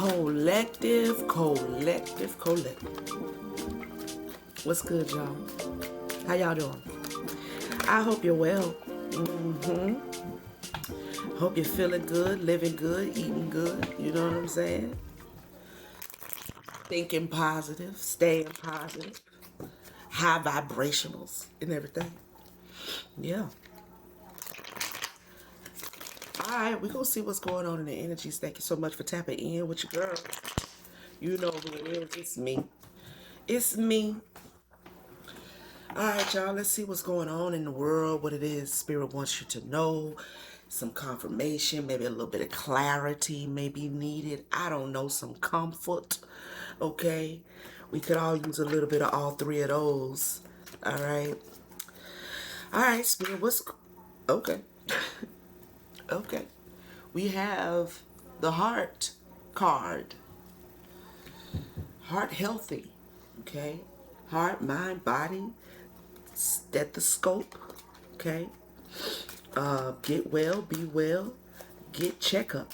Collective. What's good, y'all? How y'all doing? I hope you're well. Hope you're feeling good, living good, eating good. You know what I'm saying? Thinking positive, staying positive, high vibrationals and everything. Yeah. All right, we're going to see what's going on in the energies. Thank you so much for tapping in with your girl. You know who it is. It's me. It's me. All right, y'all, let's see what's going on in the world, what it is Spirit wants you to know. Some confirmation, maybe a little bit of clarity may be needed. I don't know, some comfort, okay? We could all use a little bit of all three of those, all right? All right, Spirit, okay, okay. We have the heart card, heart healthy, okay? Heart, mind, body, stethoscope, okay? Get well, be well, get checkup,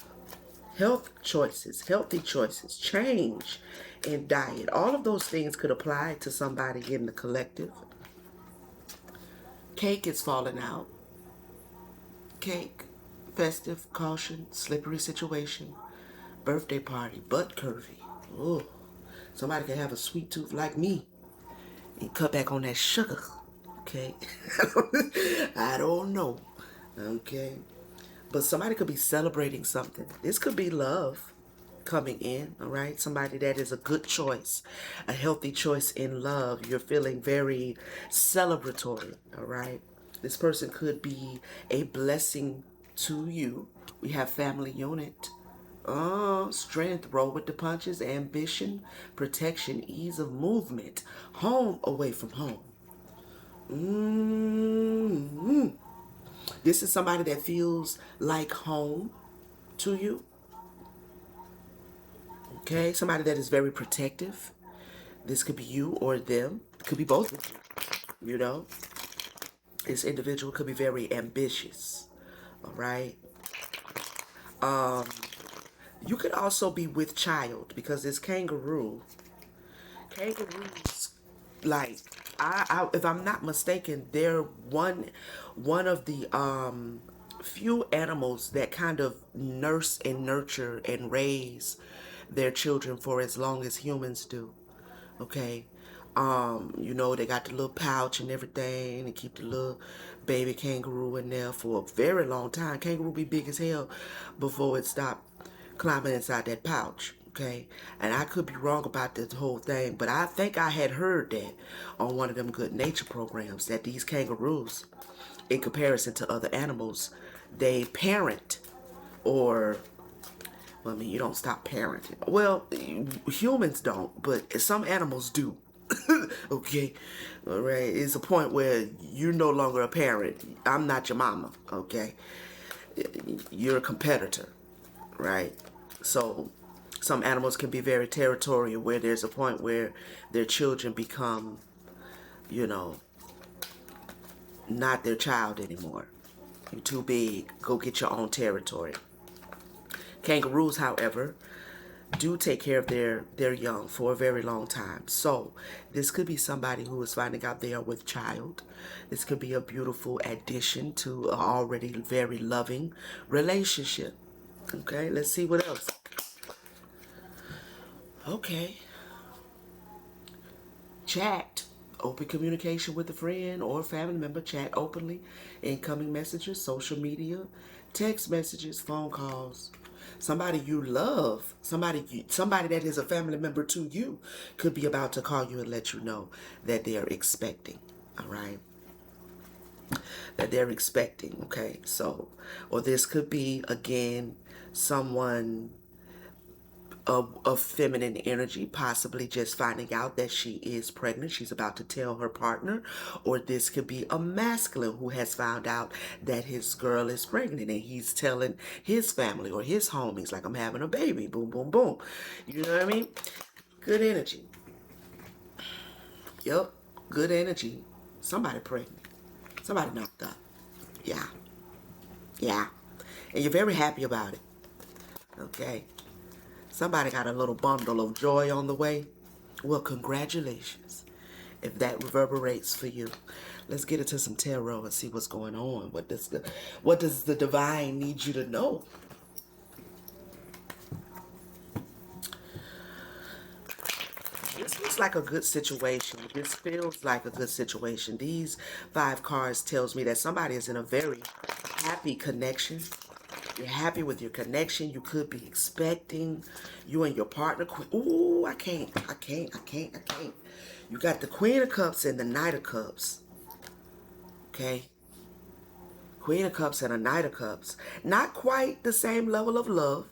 health choices, healthy choices, change in diet. All of those things could apply to somebody in the collective. Cake is falling out. Cake, festive, caution, slippery situation, birthday party, butt curvy. Oh, somebody can have a sweet tooth like me and cut back on that sugar. Okay, I don't know. Okay, but somebody could be celebrating something. This could be love coming in, all right? Somebody that is a good choice, a healthy choice in love. You're feeling very celebratory, all right? This person could be a blessing to you. We have family unit. Strength, roll with the punches, ambition, protection, ease of movement, home away from home. Mm-hmm. This is somebody that feels like home to you. Okay, somebody that is very protective. This could be you or them. It could be both of you. You know, this individual could be very ambitious. All right. You could also be with child because this kangaroo. Kangaroos, like if I'm not mistaken, they're one of the few animals that kind of nurse and nurture and raise their children for as long as humans do. Okay. They got the little pouch and everything and keep the little baby kangaroo in there for a very long time. Kangaroo be big as hell before it stop climbing inside that pouch. Okay. And I could be wrong about this whole thing, but I think I had heard that on one of them good nature programs that these kangaroos, in comparison to other animals, they parent or well, I mean, you don't stop parenting. Well, humans don't, but some animals do. Okay, all right. It's a point where you're no longer a parent. I'm not your mama. Okay, you're a competitor, right? So, some animals can be very territorial, where there's a point where their children become, you know, not their child anymore. You're too big. Go get your own territory. Kangaroos, however, do take care of their young for a very long time. So this could be somebody who is finding out they are with child. This could be a beautiful addition to an already very loving relationship. Okay, let's see what else. Okay. Chat. Open communication with a friend or family member. Chat openly. Incoming messages, social media, text messages, phone calls. Somebody you love, somebody that is a family member to you could be about to call you and let you know that they are expecting. All right. That they're expecting. Okay. So, or this could be again someone of feminine energy, possibly just finding out that she is pregnant. She's about to tell her partner. Or this could be a masculine who has found out that his girl is pregnant and he's telling his family or his homies, like, I'm having a baby. Boom, boom, boom. You know what I mean? Good energy. Yep. Good energy. Somebody pregnant. Somebody knocked up. Yeah. Yeah. And you're very happy about it. Okay. Somebody got a little bundle of joy on the way. Well, congratulations if that reverberates for you. Let's get into some tarot and see what's going on. What does the divine need you to know? This looks like a good situation. This feels like a good situation. These 5 cards tells me that somebody is in a very happy connection. You're happy with your connection. You could be expecting you and your partner. Ooh, I can't. You got the Queen of Cups and the Knight of Cups. Okay. Queen of Cups and a Knight of Cups. Not quite the same level of love.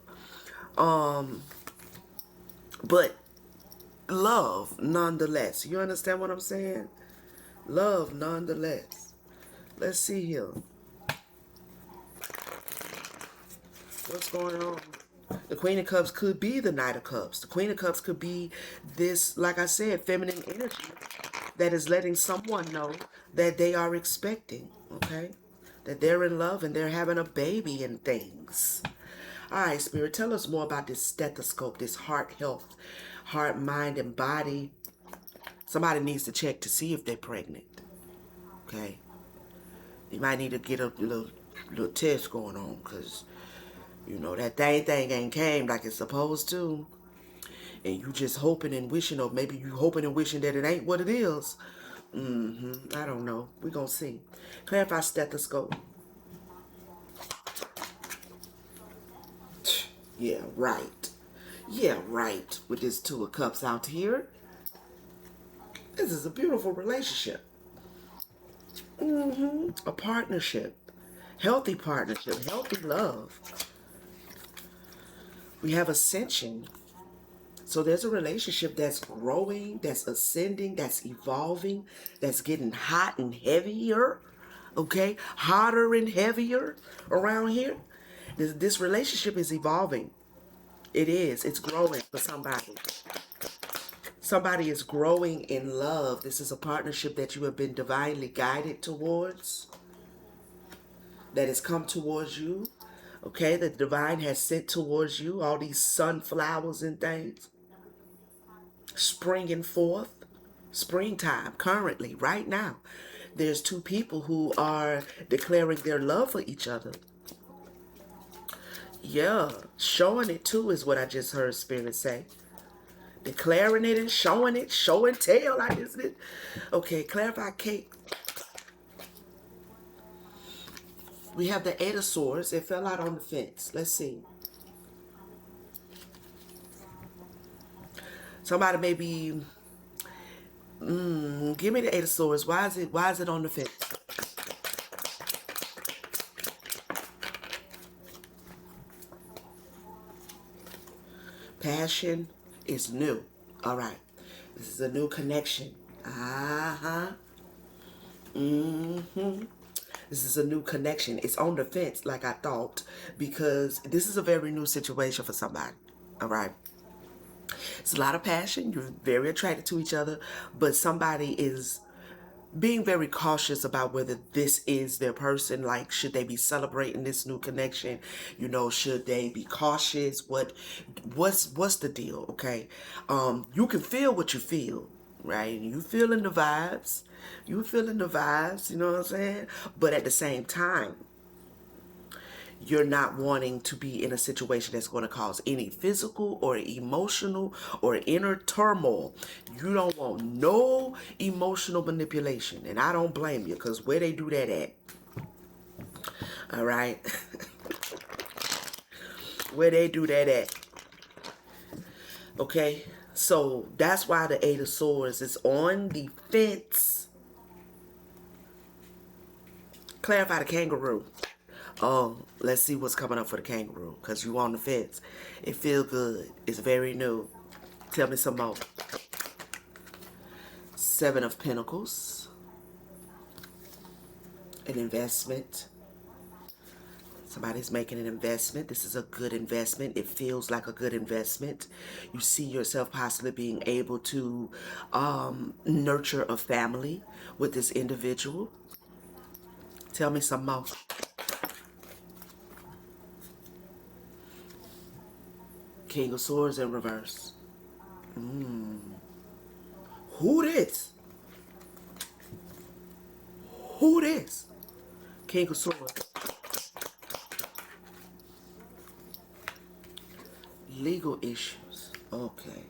But love nonetheless. You understand what I'm saying? Love nonetheless. Let's see here. What's going on? The Queen of Cups could be the Knight of Cups. The Queen of Cups could be this, like I said, feminine energy that is letting someone know that they are expecting, okay? That they're in love and they're having a baby and things. All right, Spirit, tell us more about this stethoscope, this heart health, heart, mind, and body. Somebody needs to check to see if they're pregnant, okay? You might need to get a little test going on because, you know, that thing ain't came like it's supposed to. And you just hoping and wishing, or maybe you hoping and wishing that it ain't what it is. I don't know. We're going to see. Clarify stethoscope. Yeah, right. Yeah, right. With this 2 of Cups out here. This is a beautiful relationship. A partnership. Healthy partnership. Healthy love. We have ascension. So there's a relationship that's growing, that's ascending, that's evolving, that's getting hot and heavier. Okay? Hotter and heavier around here. This relationship is evolving. It is. It's growing for somebody. Somebody is growing in love. This is a partnership that you have been divinely guided towards, that has come towards you. Okay? The divine has sent towards you all these sunflowers and things springing forth. Springtime, currently, right now. There's 2 people who are declaring their love for each other. Yeah, showing it too is what I just heard Spirit say. Declaring it and showing it, show and tell, like isn't it? Okay, clarify Kate. We have the 8 of Swords. It fell out on the fence. Let's see. Somebody may be give me the 8 of Swords. Why is it on the fence? Passion is new. All right. This is a new connection. Uh-huh. This is a new connection. It's on the fence, like I thought, because this is a very new situation for somebody. All right. It's a lot of passion. You're very attracted to each other, but somebody is being very cautious about whether this is their person. Like, should they be celebrating this new connection? You know, should they be cautious? What's the deal? Okay. You can feel what you feel, right? You feeling the vibes. You feeling the vibes, you know what I'm saying? But at the same time, you're not wanting to be in a situation that's going to cause any physical or emotional or inner turmoil. You don't want no emotional manipulation. And I don't blame you, because where they do that at? All right? Where they do that at? Okay? So that's why the 8 of Swords is on the fence. Clarify the kangaroo. Oh, let's see what's coming up for the kangaroo, because you on the fence. It feels good. It's very new. Tell me some more. 7 of Pentacles. An investment. Somebody's making an investment. This is a good investment. It feels like a good investment. You see yourself possibly being able to nurture a family with this individual. Tell me some more. King of Swords in reverse. Who this? Who this? King of Swords. Legal issues. Okay.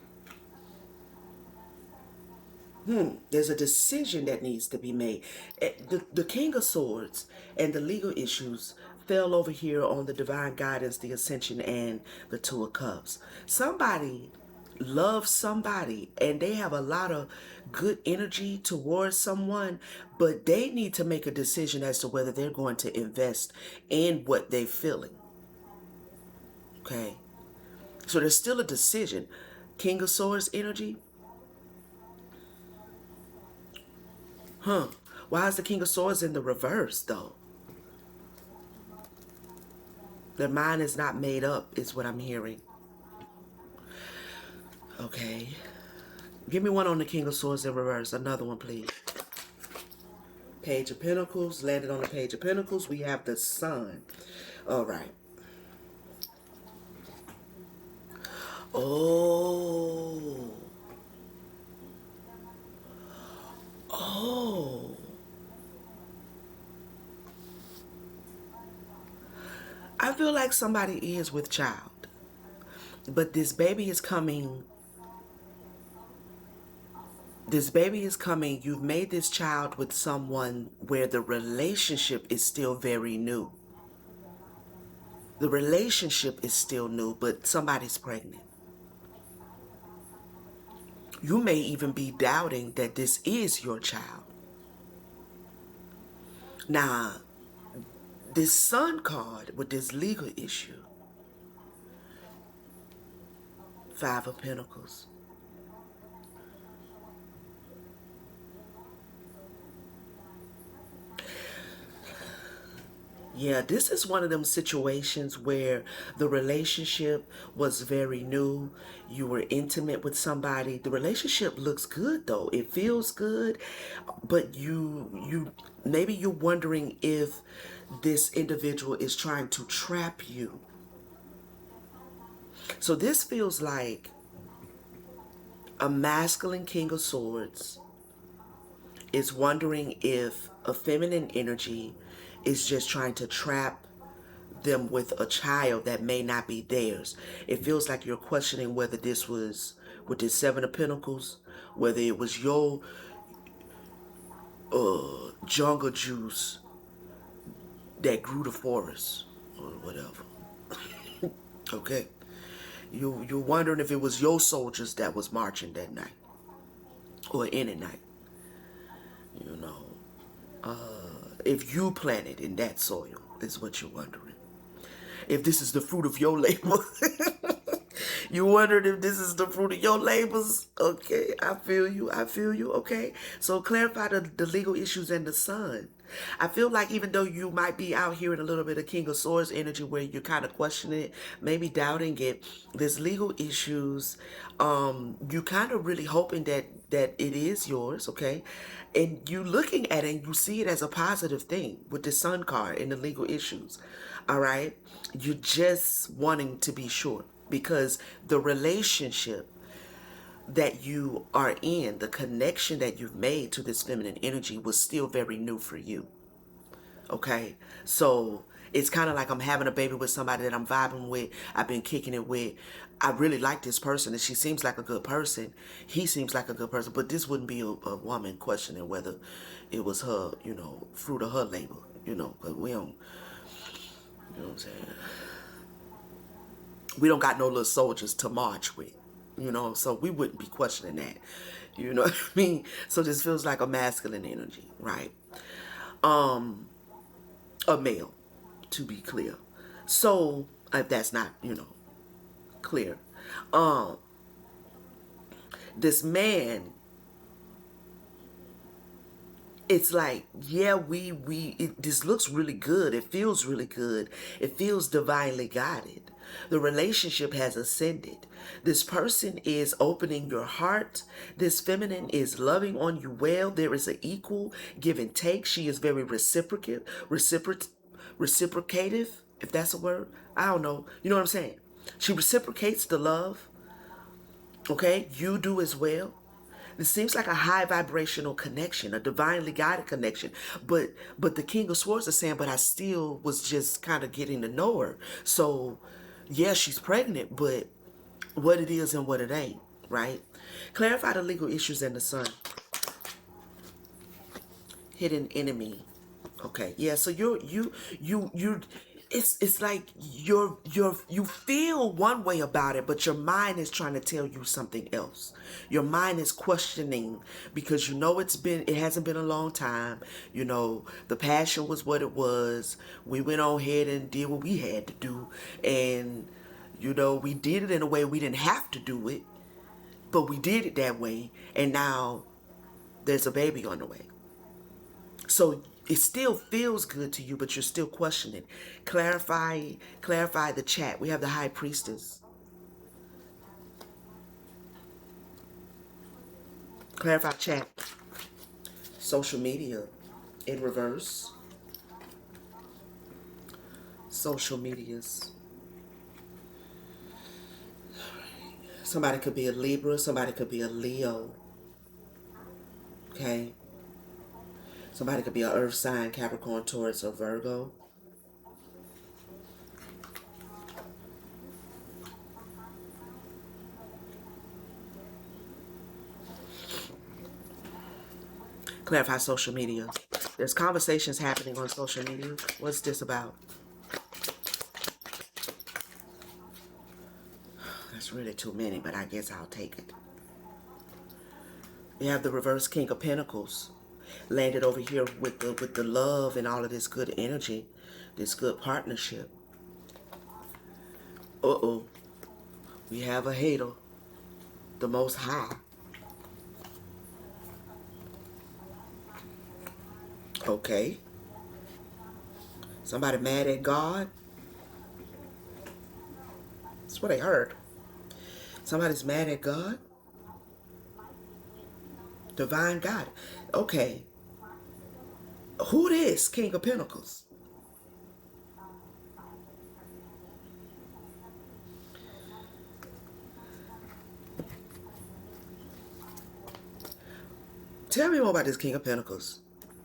There's a decision that needs to be made. The King of Swords and the legal issues fell over here on the divine guidance, the ascension, and the Two of Cups. Somebody loves somebody and they have a lot of good energy towards someone, but they need to make a decision as to whether they're going to invest in what they're feeling. Okay? So there's still a decision. King of Swords energy. Huh. Why is the King of Swords in the reverse, though? Their mind is not made up, is what I'm hearing. Okay. Give me one on the King of Swords in reverse. Another one, please. Page of Pentacles. Landed on the Page of Pentacles. We have the Sun. All right. Oh. Oh. I feel like somebody is with child. But this baby is coming. This baby is coming. You've made this child with someone where the relationship is still very new. The relationship is still new, but somebody's pregnant. You may even be doubting that this is your child. Now, this Sun card with this legal issue, Five of Pentacles. Yeah, this is one of them situations where the relationship was very new. You were intimate with somebody. The relationship looks good though. It feels good, but you maybe you're wondering if this individual is trying to trap you. So this feels like a masculine King of Swords is wondering if a feminine energy is just trying to trap them with a child that may not be theirs. It feels like you're questioning whether this was with this Seven of Pentacles, whether it was your jungle juice that grew the forest or whatever. Okay. You're wondering if it was your soldiers that was marching that night or any night. You know, if you planted in that soil is what you're wondering. If this is the fruit of your labor. You wondered if this is the fruit of your labors. Okay, I feel you. I feel you. Okay, so clarify the legal issues and the Sun. I feel like even though you might be out here in a little bit of King of Swords energy where you're kind of questioning it, maybe doubting it, there's legal issues. You kind of really hoping that it is yours, okay? And you looking at it and you see it as a positive thing with the Sun card and the legal issues. All right? You're just wanting to be sure because the relationship that you are in, the connection that you've made to this feminine energy was still very new for you. Okay? So it's kind of like I'm having a baby with somebody that I'm vibing with. I've been kicking it with. I really like this person and she seems like a good person. He seems like a good person. But this wouldn't be a woman questioning whether it was her, fruit of her labor. Because we don't, you know what I'm saying? We don't got no little soldiers to march with. So we wouldn't be questioning that. You know what I mean? So this feels like a masculine energy, right? A male, to be clear. So if that's not, clear. This man, it's like, yeah, this looks really good. It feels really good. It feels divinely guided. The relationship has ascended. This person is opening your heart. This feminine is loving on you well. There is an equal give and take. She is very reciprocative, if that's a word. I don't know. You know what I'm saying? She reciprocates the love. Okay, you do as well. It seems like a high vibrational connection, a divinely guided connection. But the King of Swords is saying, but I still was just kind of getting to know her. So yeah, she's pregnant, but what it is and what it ain't, right? Clarify the legal issues in the Sun. Hidden enemy. Okay, yeah. So you're. It's like you feel one way about it, but your mind is trying to tell you something else. Your mind is questioning because you know it hasn't been a long time. You know the passion was what it was. We went on ahead and did what we had to do, and you know we did it in a way we didn't have to do it, but we did it that way, and now there's a baby on the way. So it still feels good to you, but you're still questioning. Clarify the chat. We have the High Priestess. Clarify chat. Social media in reverse. Social medias. Somebody could be a Libra. Somebody could be a Leo. Okay. Somebody could be an Earth sign, Capricorn, Taurus, or Virgo. Clarify social media. There's conversations happening on social media. What's this about? That's really too many, but I guess I'll take it. We have the reverse King of Pentacles landed over here with the love and all of this good energy, this good partnership. Uh-oh. We have a hater, the Most High. Okay. Somebody mad at God? That's what I heard. Somebody's mad at God? Divine God. Okay. Who this King of Pentacles? Tell me more about this King of Pentacles.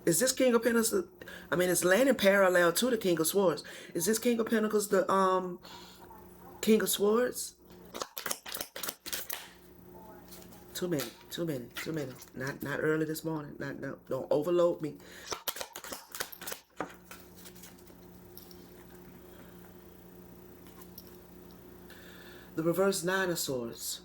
Is this King of Pentacles? I mean, it's landing parallel to the King of Swords. Is this King of Pentacles the King of Swords? Too many, too many, too many. Not early this morning. Not no. Don't overload me. The reverse Nine of Swords.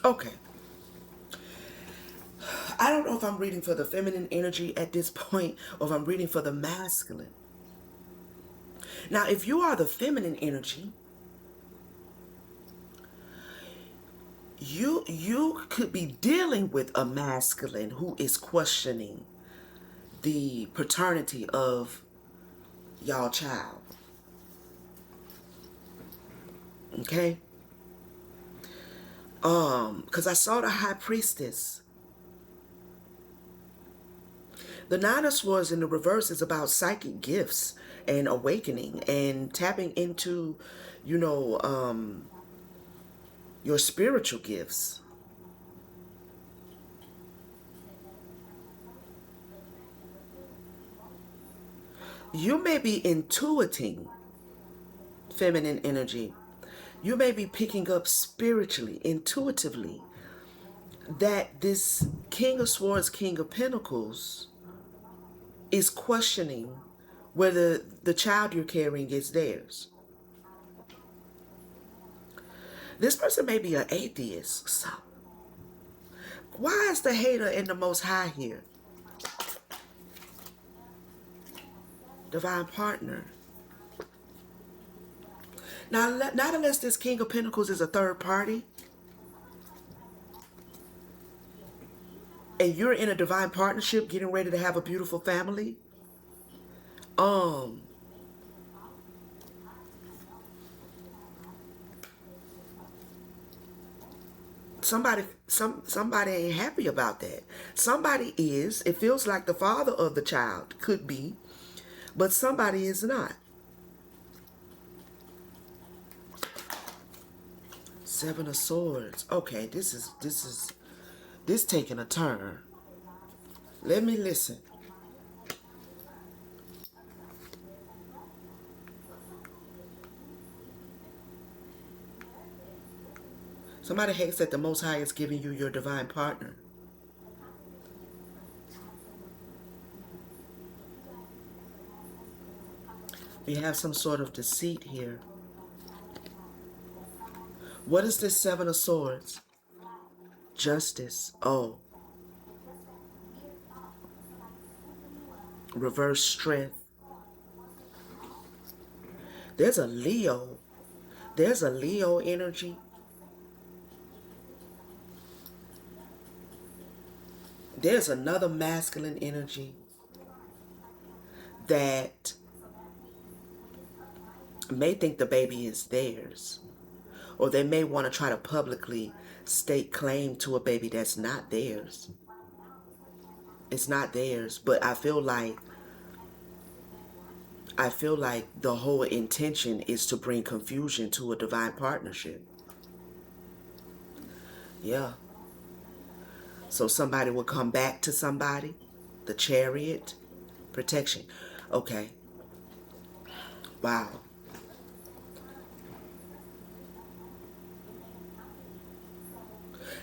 Okay. I don't know if I'm reading for the feminine energy at this point or if I'm reading for the masculine. Now, if you are the feminine energy, you could be dealing with a masculine who is questioning the paternity of y'all child. Okay? Because I saw the High Priestess. The Nine of Swords in the reverse is about psychic gifts and awakening and tapping into, you know, your spiritual gifts. You may be intuiting feminine energy. You may be picking up spiritually, intuitively, that this King of Swords, King of Pentacles is questioning whether the child you're carrying is theirs. This person may be an atheist. So why is the hater in the Most High here? Divine partner. Now, not unless this King of Pentacles is a third party and you're in a divine partnership getting ready to have a beautiful family. Somebody ain't happy about that. Somebody is. It feels like the father of the child could be, but somebody is not. Seven of Swords. Okay, this taking a turn. Let me listen. Somebody hates that the Most High is giving you your divine partner. We have some sort of deceit here. What is this Seven of Swords? Justice. Oh, reverse strength. There's a Leo. There's a Leo energy. There's another masculine energy that may think the baby is theirs. Or they may want to try to publicly stake claim to a baby that's not theirs. It's not theirs, but I feel like the whole intention is to bring confusion to a divine partnership. Yeah. So somebody will come back to somebody. The Chariot. Protection. Okay. Wow.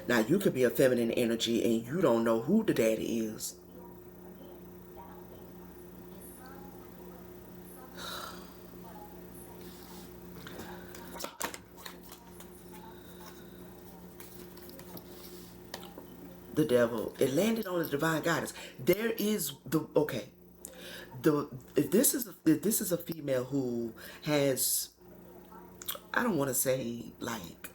Now you could be a feminine energy and you don't know who the daddy is. The devil. It landed on the divine guidance. There is the okay. The if this is a female who has, I don't want to say like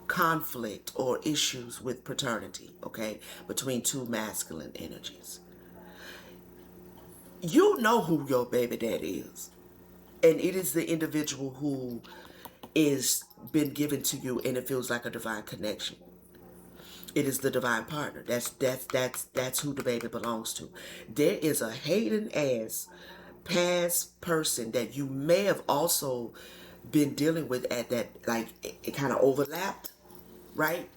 conflict or issues with paternity, okay, between two masculine energies. You know who your baby daddy is. And it is the individual who is been given to you and it feels like a divine connection. It is the divine partner. That's who the baby belongs to. There is a hating ass past person that you may have also been dealing with at that, like it kind of overlapped, right?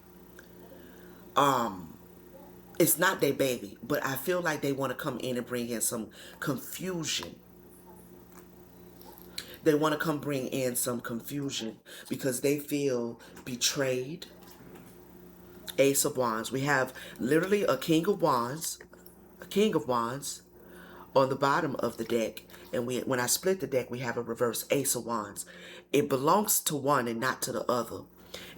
It's not their baby, but I feel like they want to come in and bring in some confusion. They want to come bring in some confusion because they feel betrayed. Ace of Wands. We have literally a King of Wands, a King of Wands on the bottom of the deck. And when I split the deck, we have a reverse Ace of Wands. It belongs to one and not to the other.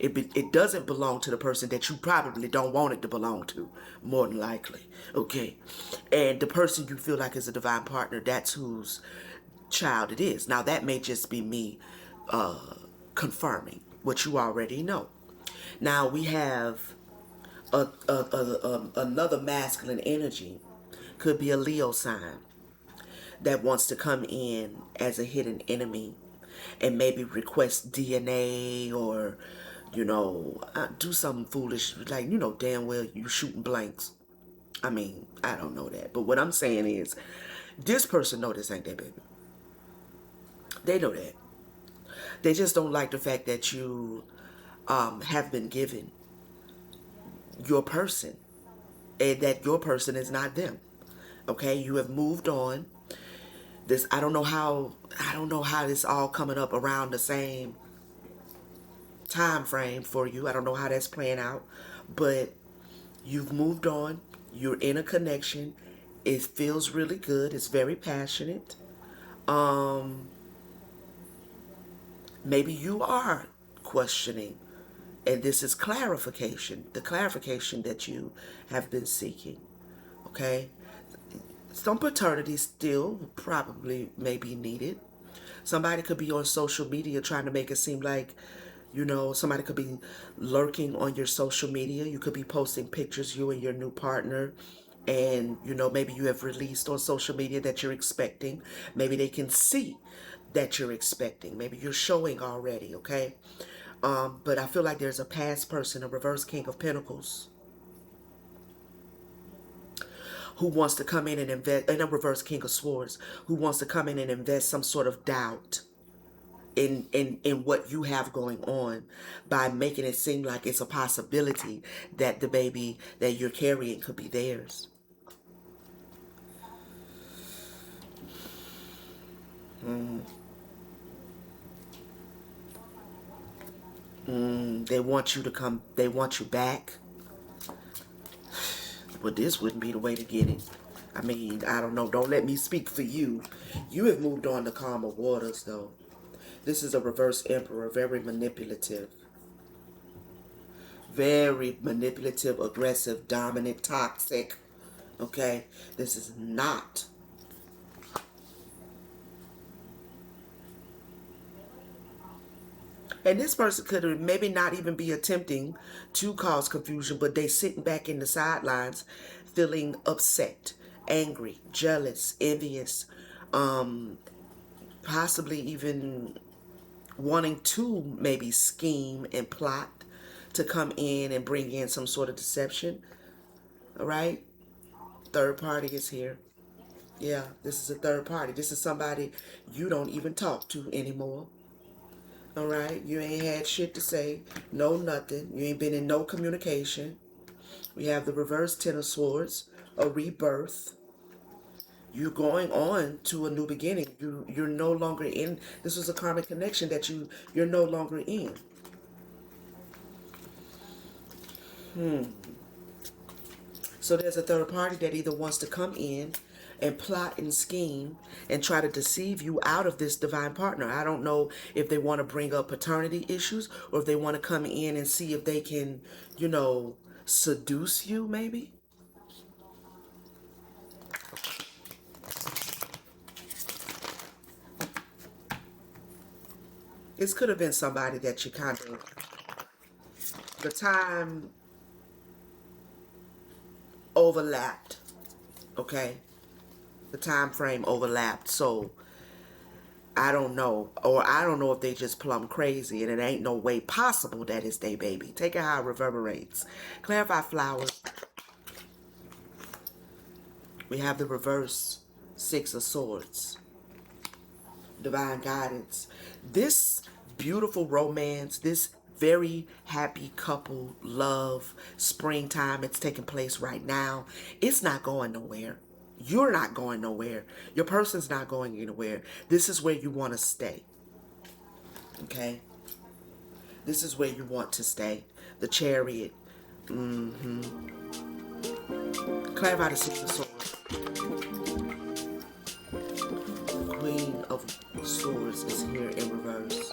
It doesn't belong to the person that you probably don't want it to belong to, more than likely. Okay. And the person you feel like is a divine partner, that's whose child it is. Now, that may just be me confirming what you already know. Now, we have another masculine energy. Could be a Leo sign that wants to come in as a hidden enemy and maybe request DNA or, do something foolish. Like, damn well you shooting blanks. I mean, I don't know that. But what I'm saying is, this person know this ain't their baby. They know that. They just don't like the fact that you have been given your person and that your person is not them. Okay, you have moved on. This I don't know how this all coming up around the same time frame for you. I don't know how that's playing out, but you've moved on. You're in a connection. It feels really good. It's very passionate. Um Maybe you are questioning, and this is clarification, the clarification that you have been seeking. Okay, some paternity still probably may be needed. Somebody could be on social media trying to make it seem like, somebody could be lurking on your social media. You could be posting pictures, you and your new partner, and maybe you have released on social media that you're expecting. Maybe they can see that you're expecting. Maybe you're showing already, okay? But I feel like there's a past person, a reverse King of Pentacles, who wants to come in and invest, and a reverse King of Swords, who wants to come in and invest some sort of doubt in what you have going on by making it seem like it's a possibility that the baby that you're carrying could be theirs. They want you to come, they want you back. But this wouldn't be the way to get it. I mean, I don't know. Don't let me speak for you. You have moved on to calmer waters, though. This is a reverse emperor, very manipulative, aggressive, dominant, toxic. Okay? This is not. And this person could maybe not even be attempting to cause confusion, but they sitting back in the sidelines feeling upset, angry, jealous, envious, possibly even wanting to maybe scheme and plot to come in and bring in some sort of deception. All right? Third party is here. Yeah, this is a third party. This is somebody you don't even talk to anymore. All right? You ain't had shit to say. No nothing. You ain't been in no communication. We have the reverse Ten of Swords, a rebirth. You're going on to a new beginning. You're no longer in. This was a karmic connection that you're no longer in. So there's a third party that either wants to come in and plot and scheme and try to deceive you out of this divine partner. I don't know if they want to bring up paternity issues or if they want to come in and see if they can, seduce you maybe. This could have been somebody that you kind of, the time overlapped, okay? The time frame overlapped, so I don't know. Or I don't know if they just plumb crazy and it ain't no way possible that it's their baby. Take it how it reverberates. Clarify flowers. We have the reverse Six of Swords. Divine guidance. This beautiful romance, this very happy couple, love, springtime, it's taking place right now. It's not going nowhere. You're not going nowhere. Your person's not going anywhere. This is where you want to stay. Okay? This is where you want to stay. The Chariot. Clarify the Six of Swords. The Queen of Swords is here in reverse.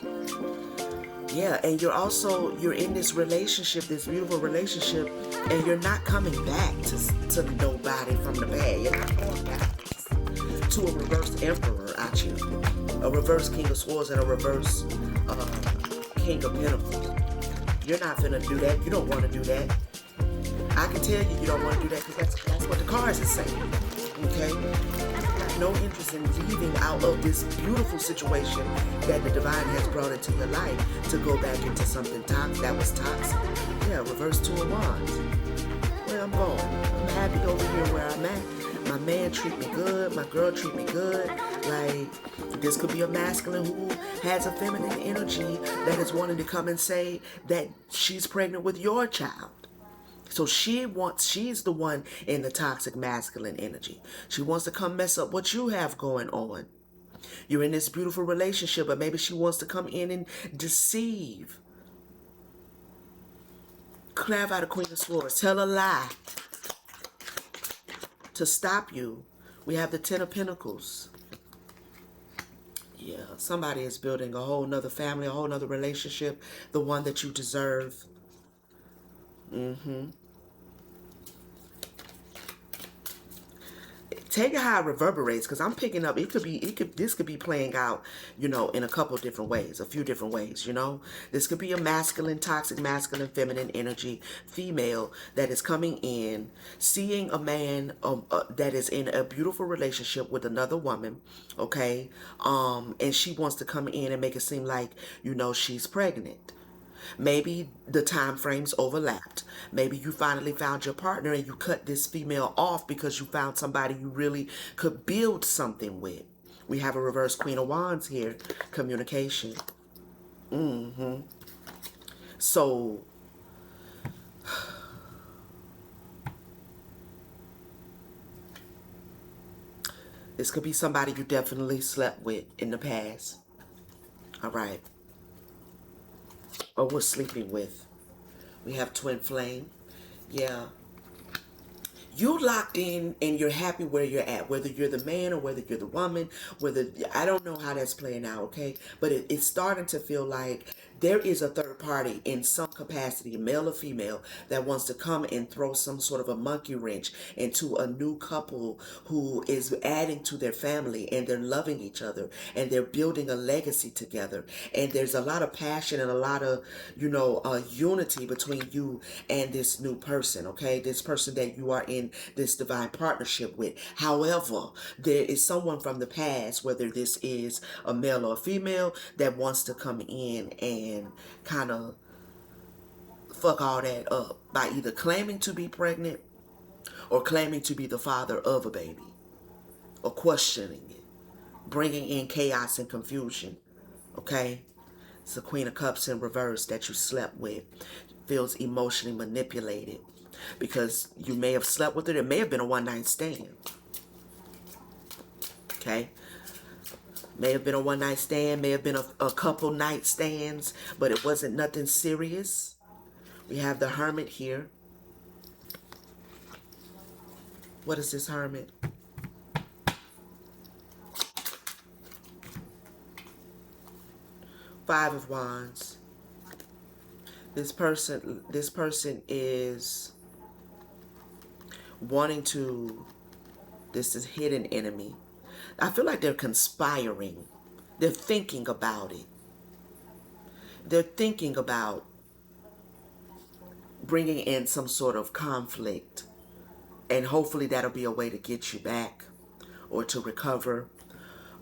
Yeah, and you're in this relationship, this beautiful relationship, and you're not coming back to nobody from the bad. You're not going back to a reverse emperor, actually. A reverse King of Swords and a reverse King of Pentacles. You're not finna do that. You don't want to do that. I can tell you don't want to do that because that's what the cards are saying. Okay? No interest in leaving out of this beautiful situation that the divine has brought into your life to go back into something that was toxic. Yeah, reverse Two of Wands. Where I'm going. I'm happy over here where I'm at. My man treat me good. My girl treat me good. Like, this could be a masculine who has a feminine energy that is wanting to come and say that she's pregnant with your child. So she's the one in the toxic masculine energy. She wants to come mess up what you have going on. You're in this beautiful relationship, but maybe she wants to come in and deceive. Clarify the Queen of Swords. Tell a lie to stop you. We have the Ten of Pentacles. Yeah, somebody is building a whole nother family, a whole nother relationship, the one that you deserve. Take it how it reverberates, because I'm picking up, this could be playing out, in a couple of different ways, a few different ways, This could be a masculine, toxic, masculine, feminine energy, female that is coming in, seeing a man that is in a beautiful relationship with another woman, okay? And she wants to come in and make it seem like, she's pregnant. Maybe the time frames overlapped. Maybe you finally found your partner and you cut this female off because you found somebody you really could build something with. We have a reverse Queen of Wands here, communication. So this could be somebody you definitely slept with in the past. All right. Or was sleeping with. We have twin flame. Yeah. You locked in and you're happy where you're at, whether you're the man or whether you're the woman, whether, I don't know how that's playing out, okay? But it's starting to feel like there is a third party in some capacity, male or female, that wants to come and throw some sort of a monkey wrench into a new couple who is adding to their family, and they're loving each other and they're building a legacy together. And there's a lot of passion and a lot of, unity between you and this new person, okay? This person that you are in this divine partnership with. However, there is someone from the past, whether this is a male or a female, that wants to come in and kind of fuck all that up by either claiming to be pregnant or claiming to be the father of a baby or questioning it, bringing in chaos and confusion, okay? It's the Queen of Cups in reverse that you slept with. Feels emotionally manipulated because you may have slept with it. It may have been a one-night stand. Okay? May have been a one-night stand. May have been a couple night stands. But it wasn't nothing serious. We have the Hermit here. What is this Hermit? Five of Wands. This person is wanting to, this is hidden enemy. I feel like they're conspiring. They're thinking about it. They're thinking about bringing in some sort of conflict. And hopefully that'll be a way to get you back or to recover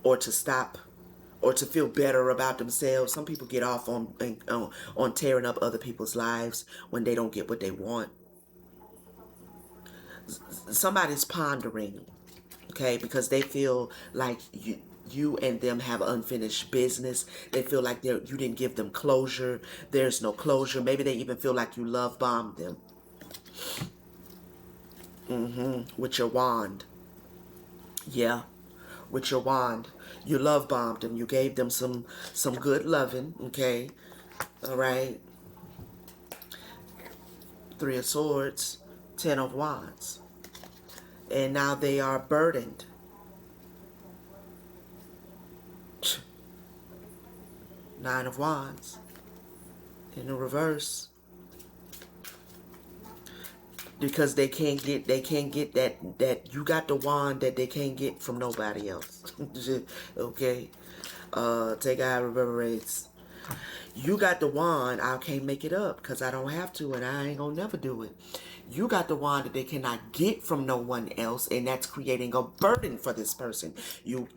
or to stop or to feel better about themselves. Some people get off on tearing up other people's lives when they don't get what they want. Somebody's pondering, okay, because they feel like you and them have unfinished business. They feel like you didn't give them closure. There's no closure. Maybe they even feel like you love bombed them. With your wand. Yeah, with your wand. You love bombed them. You gave them some good loving, okay? All right. Three of Swords, Ten of Wands. And now they are burdened. Nine of Wands. In the reverse. Because they can't get that you got the wand that they can't get from nobody else. Okay. Take out reverberates. You got the wand, I can't make it up because I don't have to and I ain't gonna never do it. You got the wand that they cannot get from no one else, and that's creating a burden for this person. You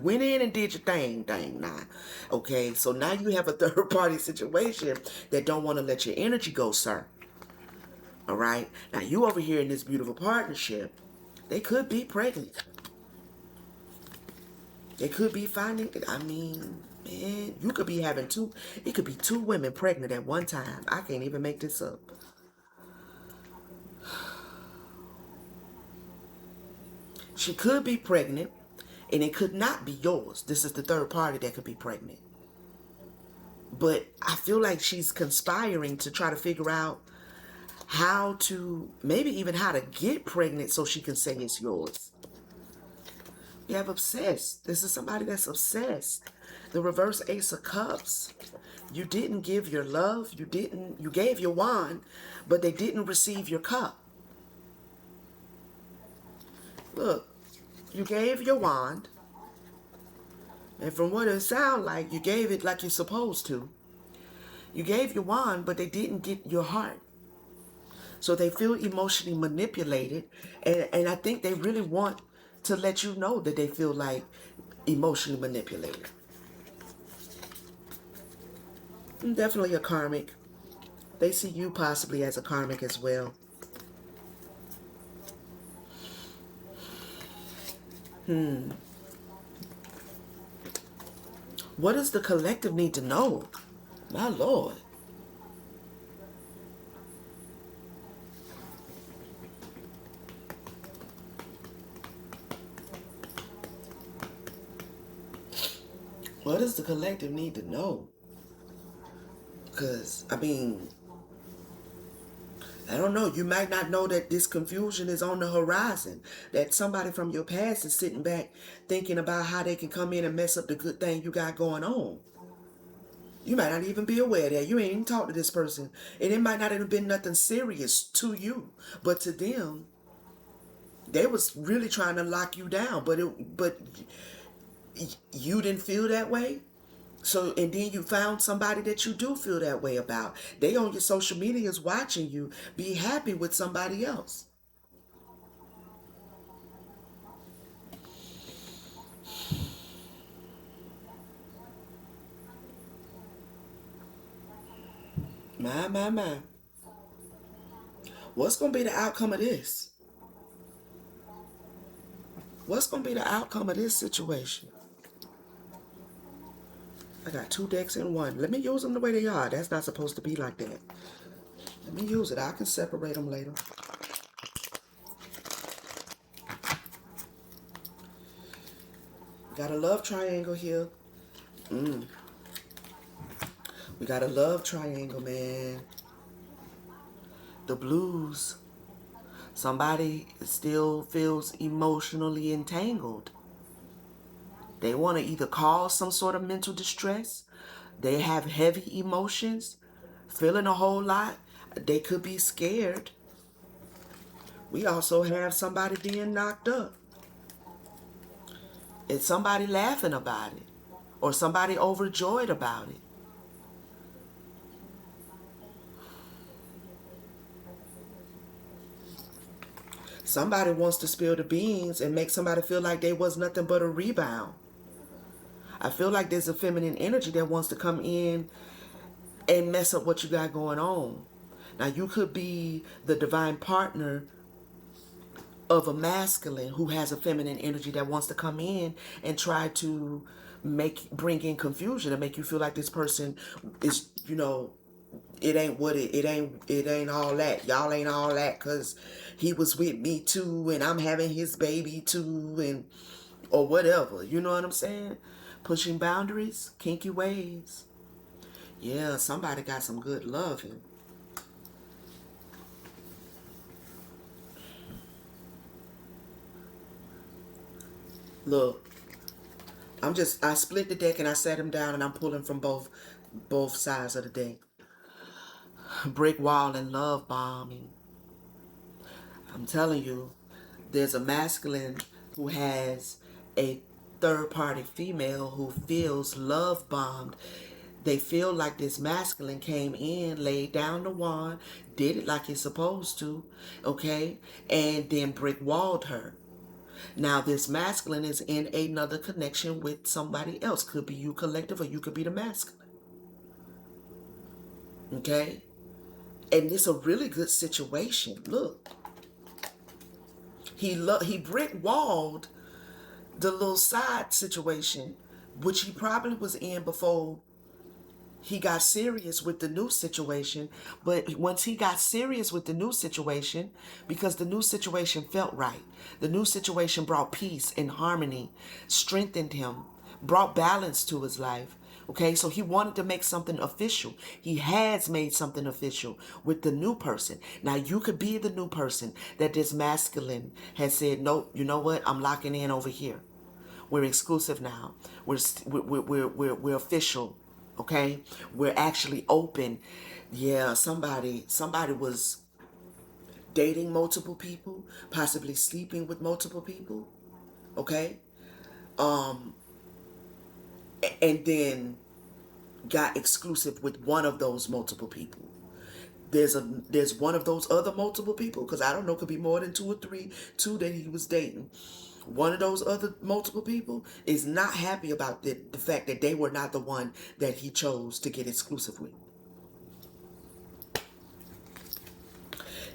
went in and did your thing now. Okay, so now you have a third party situation that don't want to let your energy go, sir. All right, now you over here in this beautiful partnership, they could be pregnant. They could be finding, I mean, man, you could be having it could be two women pregnant at one time. I can't even make this up. She could be pregnant, and it could not be yours. This is the third party that could be pregnant. But I feel like she's conspiring to try to figure out how to, maybe even how to get pregnant so she can say it's yours. You have obsessed. This is somebody that's obsessed. The reverse Ace of Cups. You didn't give your love. You gave your wand, but they didn't receive your cup. Look, you gave your wand, and from what it sounds like, you gave it like you're supposed to. You gave your wand, but they didn't get your heart. So they feel emotionally manipulated, and I think they really want to let you know that they feel like emotionally manipulated. Definitely a karmic. They see you possibly as a karmic as well. What does the collective need to know? My Lord. What does the collective need to know? Because, I mean, I don't know. You might not know that this confusion is on the horizon. That somebody from your past is sitting back thinking about how they can come in and mess up the good thing you got going on. You might not even be aware that you ain't even talked to this person. And it might not have been nothing serious to you. But to them, they was really trying to lock you down. But you didn't feel that way. So, and then you found somebody that you do feel that way about. They on your social medias watching you be happy with somebody else. My. What's going to be the outcome of this? What's going to be the outcome of this situation? I got two decks in one. Let me use them the way they are. That's not supposed to be like that. Let me use it. I can separate them later. Got a love triangle here. We got a love triangle, man. The blues. Somebody still feels emotionally entangled. They want to either cause some sort of mental distress. They have heavy emotions, feeling a whole lot. They could be scared. We also have somebody being knocked up. It's somebody laughing about it or somebody overjoyed about it. Somebody wants to spill the beans and make somebody feel like they was nothing but a rebound. I feel like there's a feminine energy that wants to come in and mess up what you got going on. Now, you could be the divine partner of a masculine who has a feminine energy that wants to come in and try to bring in confusion and make you feel like this person is, it ain't what it ain't all that. Y'all ain't all that because he was with me too and I'm having his baby too and or whatever. You know what I'm saying? Pushing boundaries, kinky ways. Yeah, somebody got some good loving. Look, I split the deck and I set them down and I'm pulling from both sides of the deck. Brick wall and love bombing. I'm telling you, there's a masculine who has a third party female who feels love bombed. They feel like this masculine came in, laid down the wand, did it like it's supposed to, okay, and then brick walled her. Now, this masculine is in another connection with somebody else. Could be you collective or you could be the masculine. Okay? And it's a really good situation. Look. He brick walled the little side situation, which he probably was in before he got serious with the new situation. But once he got serious with the new situation, because the new situation felt right, the new situation brought peace and harmony, strengthened him, brought balance to his life. Okay, so he wanted to make something official. He has made something official with the new person. Now you could be the new person that this masculine has said, nope, you know what? I'm locking in over here. We're exclusive now. We're official. Okay, we're actually open. Yeah, somebody was dating multiple people, possibly sleeping with multiple people. Okay, and then got exclusive with one of those multiple people. There's one of those other multiple people because I don't know, could be more than two or three, two that he was dating. One of those other multiple people is not happy about the fact that they were not the one that he chose to get exclusive with.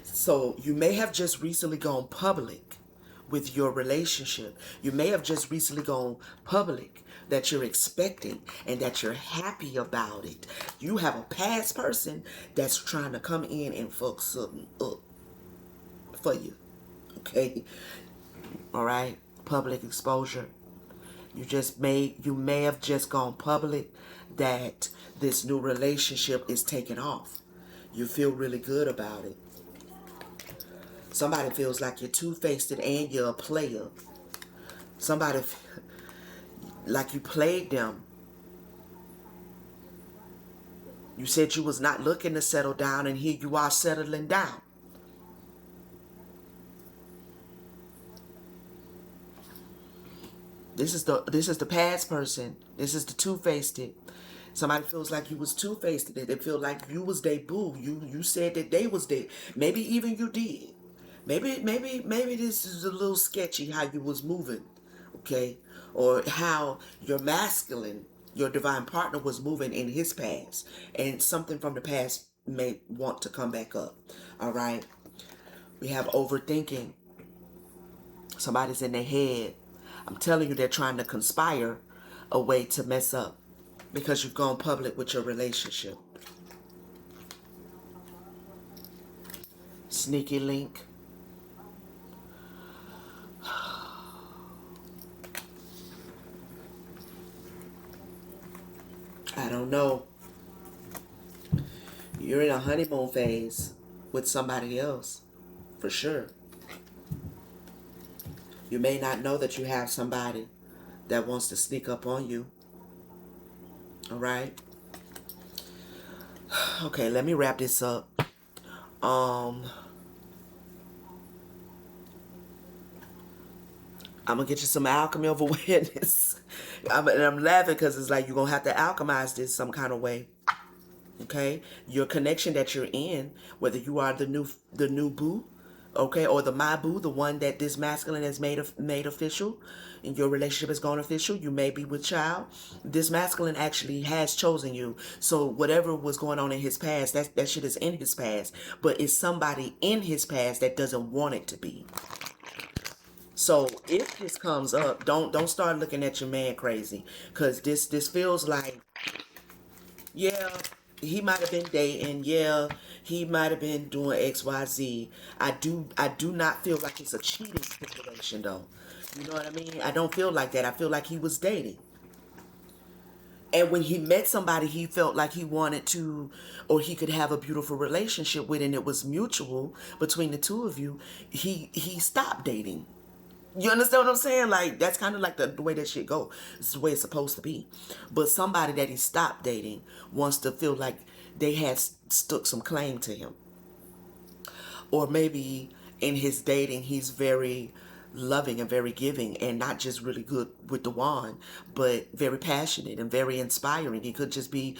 So you may have just recently gone public with your relationship. You may have just recently gone public that you're expecting and that you're happy about it. You have a past person that's trying to come in and fuck something up for you. Okay? All right? Public exposure. You may have just gone public that this new relationship is taking off. You feel really good about it. Somebody feels like you're two-faced and you're a player. Somebody like you played them. You said you was not looking to settle down, and here you are settling down. This is the past person. This is the two-faced it. Somebody feels like you was two-faced it. They feel like you was their boo. You said that they was their. Maybe even you did. Maybe this is a little sketchy how you was moving, okay? Or how your masculine, your divine partner was moving in his past. And something from the past may want to come back up. All right? We have overthinking. Somebody's in their head. I'm telling you, they're trying to conspire a way to mess up because you've gone public with your relationship. Sneaky link. I don't know. You're in a honeymoon phase with somebody else, for sure. You may not know that you have somebody that wants to sneak up on you. All right? Okay, let me wrap this up. I'm gonna get you some alchemy of awareness. I'm laughing because it's like you're gonna have to alchemize this some kind of way. Okay, your connection that you're in, whether you are the new boo, okay, or the my boo, the one that this masculine has made official, and your relationship has gone official. You may be with child. This masculine actually has chosen you. So whatever was going on in his past, that shit is in his past. But it's somebody in his past that doesn't want it to be. So if this comes up, don't start looking at your man crazy, cause this feels like, yeah, he might have been dating, yeah, he might have been doing XYZ. I do not feel like it's a cheating situation though. You know what I mean? I don't feel like that. I feel like he was dating. And when he met somebody he felt like he wanted to, or he could have a beautiful relationship with, and it was mutual between the two of you, he stopped dating. You understand what I'm saying? Like, that's kind of like the way that shit go. It's the way it's supposed to be. But somebody that he stopped dating wants to feel like they had stuck some claim to him. Or maybe in his dating, he's very loving and very giving and not just really good with the wand, but very passionate and very inspiring. He could just be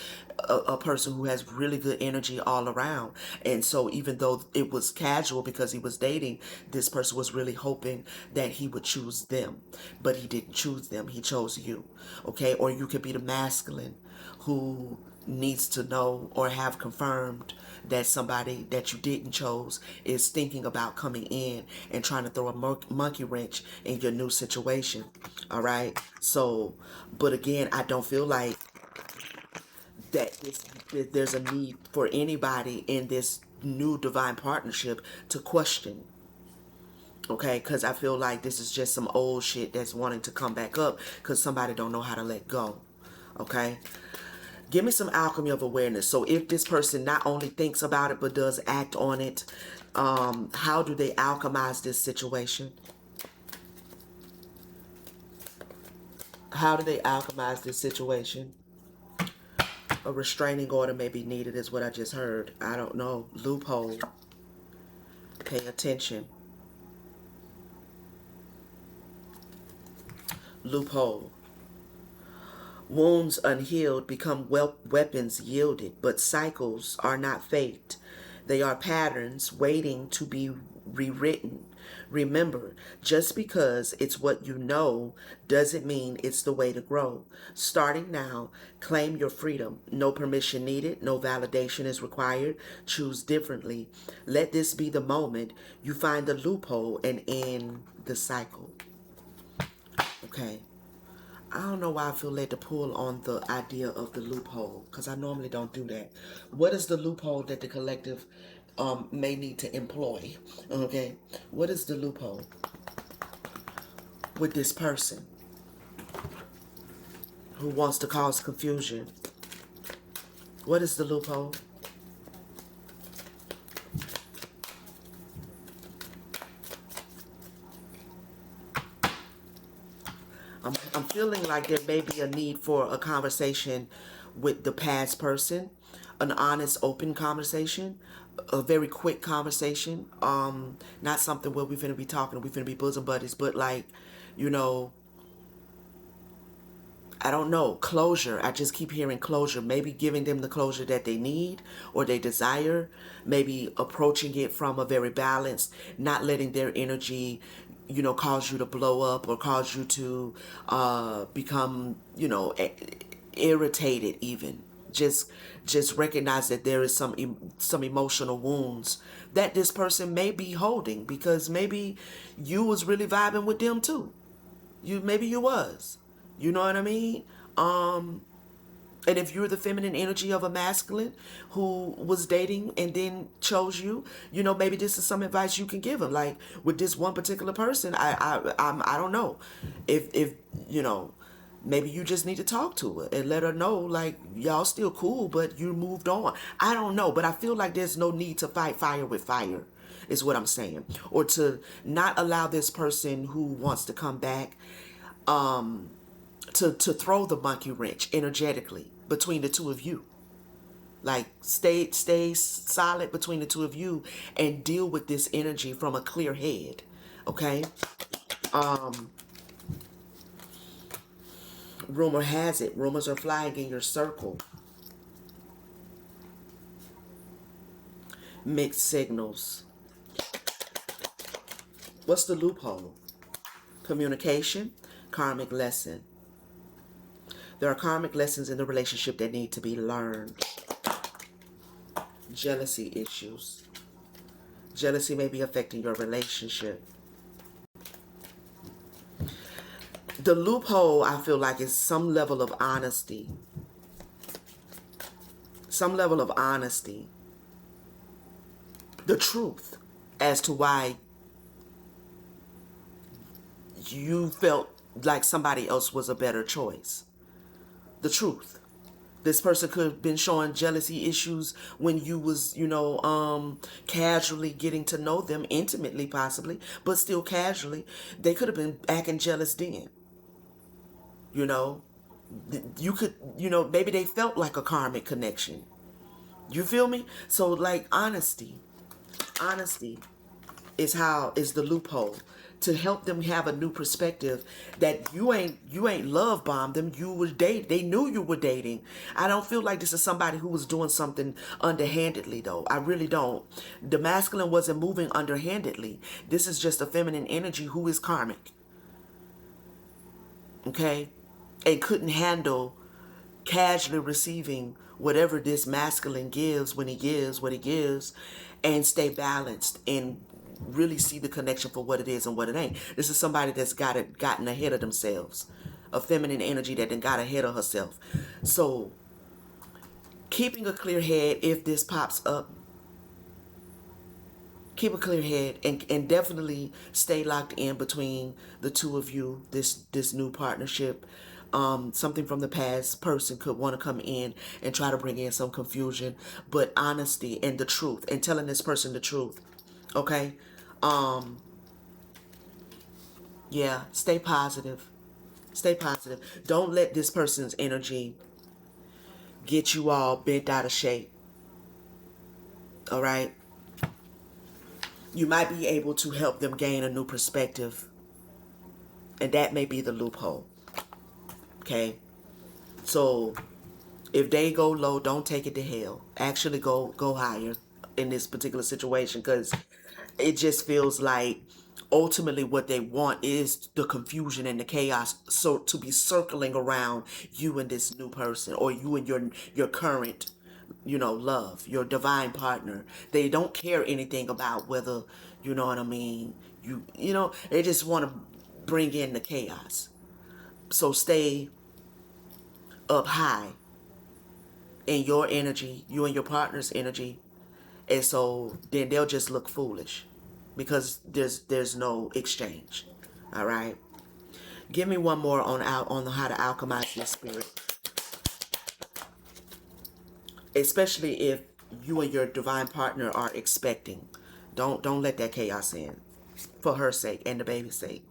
a person who has really good energy all around. And so even though it was casual because he was dating, this person was really hoping that he would choose them, but he didn't choose them. He chose you. Okay. Or you could be the masculine who needs to know or have confirmed that somebody that you didn't chose is thinking about coming in and trying to throw a monkey wrench in your new situation. All right. So, but again, I don't feel like that there's a need for anybody in this new divine partnership to question. Okay, because I feel like this is just some old shit that's wanting to come back up because somebody don't know how to let go. Okay. Give me some alchemy of awareness. So if this person not only thinks about it but does act on it, how do they alchemize this situation? How do they alchemize this situation? A restraining order may be needed is what I just heard. I don't know. Loophole. Pay attention. Loophole. Wounds unhealed become weapons yielded, but cycles are not faked. They are patterns waiting to be rewritten. Remember, just because it's what you know doesn't mean it's the way to grow. Starting now, claim your freedom. No permission needed, no validation is required. Choose differently. Let this be the moment you find the loophole and end the cycle. Okay. I don't know why I feel led to pull on the idea of the loophole because I normally don't do that. What is the loophole that the collective may need to employ? Okay. What is the loophole with this person who wants to cause confusion? What is the loophole? I'm feeling like there may be a need for a conversation with the past person, an honest, open conversation, a very quick conversation. Not something where we're gonna be talking, we're gonna be bosom buddies, but like, you know, I don't know, closure. I just keep hearing closure. Maybe giving them the closure that they need or they desire. Maybe approaching it from a very balanced, not letting their energy, cause you to blow up or cause you to become, irritated even. Just recognize that there is some emotional wounds that this person may be holding because maybe you was really vibing with them too. Maybe you was. You know what I mean? And if you're the feminine energy of a masculine who was dating and then chose you, maybe this is some advice you can give him. Like with this one particular person, I don't know if maybe you just need to talk to her and let her know like y'all still cool, but you moved on. I don't know, but I feel like there's no need to fight fire with fire. Is what I'm saying, or to not allow this person who wants to come back to throw the monkey wrench energetically between the two of you. Like stay solid between the two of you and deal with this energy from a clear head. Okay? Rumor has it, rumors are flying in your circle. Mixed signals. What's the loophole? Communication, karmic lesson. There are karmic lessons in the relationship that need to be learned. Jealousy issues. Jealousy may be affecting your relationship. The loophole, I feel like, is some level of honesty. Some level of honesty. The truth as to why you felt like somebody else was a better choice. The truth. This person could have been showing jealousy issues when you was, casually getting to know them intimately possibly, but still casually. They could have been acting jealous then. You know, you could, maybe they felt like a karmic connection. You feel me? So like honesty is the loophole to help them have a new perspective that you ain't love bombed them. You were dating. They knew you were dating. I don't feel like this is somebody who was doing something underhandedly though. I really don't. The masculine wasn't moving underhandedly. This is just a feminine energy who is karmic. Okay? And couldn't handle casually receiving whatever this masculine gives when he gives what he gives and stay balanced and really see the connection for what it is and what it ain't. This is somebody that's gotten ahead of themselves. A feminine energy that then got ahead of herself. So keeping a clear head if this pops up. Keep a clear head and definitely stay locked in between the two of you, this new partnership. Something from the past person could want to come in and try to bring in some confusion, but honesty and the truth and telling this person the truth. Okay? Yeah, stay positive. Stay positive. Don't let this person's energy get you all bent out of shape. All right? You might be able to help them gain a new perspective, and that may be the loophole. Okay? So if they go low, don't take it to hell. Actually go higher in this particular situation because it just feels like ultimately what they want is the confusion and the chaos, so to be circling around you and this new person, or you and your current, love, your divine partner. They don't care anything about whether, you know what I mean, they just want to bring in the chaos. So stay up high in your energy, you and your partner's energy, and so then they'll just look foolish because there's no exchange. All right. Give me one more on how to alchemize your spirit, especially if you and your divine partner are expecting. Don't let that chaos in, for her sake and the baby's sake.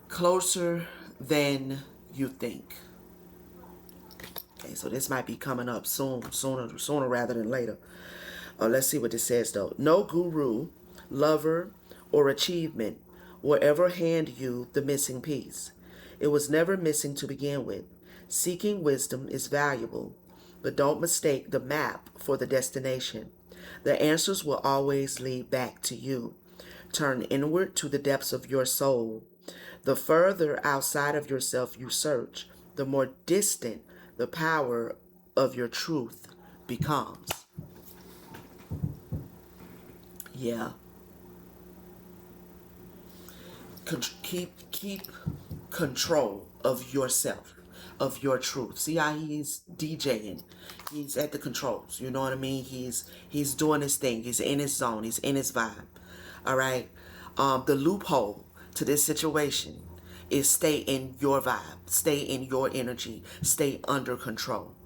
Closer than you think. Okay, so this might be coming up sooner rather than later. Let's see what this says though. No guru, lover, or achievement will ever hand you the missing piece. It was never missing to begin with. Seeking wisdom is valuable, but don't mistake the map for the destination. The answers will always lead back to you. Turn inward to the depths of your soul. The further outside of yourself you search, the more distant the power of your truth becomes. Yeah. Keep control of yourself, of your truth. See how he's DJing? He's at the controls. You know what I mean? He's doing his thing. He's in his zone. He's in his vibe. All right. The loophole to this situation is stay in your vibe, stay in your energy, stay under control.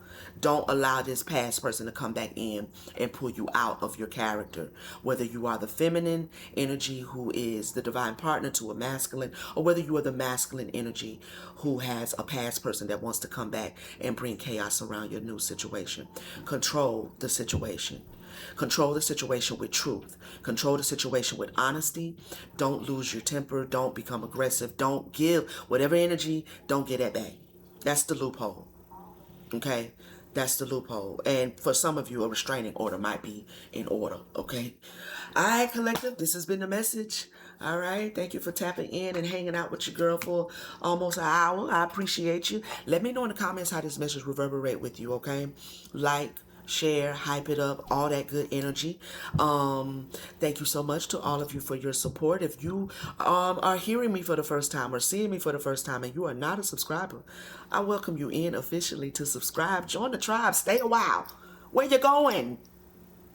Don't allow this past person to come back in and pull you out of your character. Whether you are the feminine energy who is the divine partner to a masculine, or whether you are the masculine energy who has a past person that wants to come back and bring chaos around your new situation. Control the situation. Control the situation with truth. Control the situation with honesty. Don't lose your temper. Don't become aggressive. Don't give whatever energy, don't get that back. That's the loophole. Okay? That's the loophole. And for some of you, a restraining order might be in order. Okay? All right, collective. This has been the message. All right. Thank you for tapping in and hanging out with your girl for almost an hour. I appreciate you. Let me know in the comments how this message reverberate with you. Okay? Like, share, hype it up, all that good energy. Thank you so much to all of you for your support. If you are hearing me for the first time or seeing me for the first time and you are not a subscriber, I welcome you in officially to subscribe. Join the tribe. Stay a while. Where you going?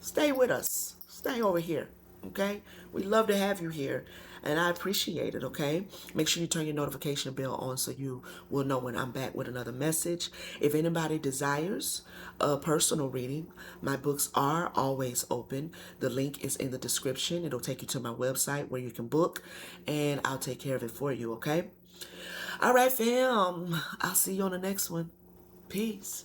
Stay with us. Stay over here. Okay? We love to have you here. And I appreciate it, okay? Make sure you turn your notification bell on so you will know when I'm back with another message. If anybody desires a personal reading, my books are always open. The link is in the description. It'll take you to my website where you can book, and I'll take care of it for you, okay? All right, fam. I'll see you on the next one. Peace.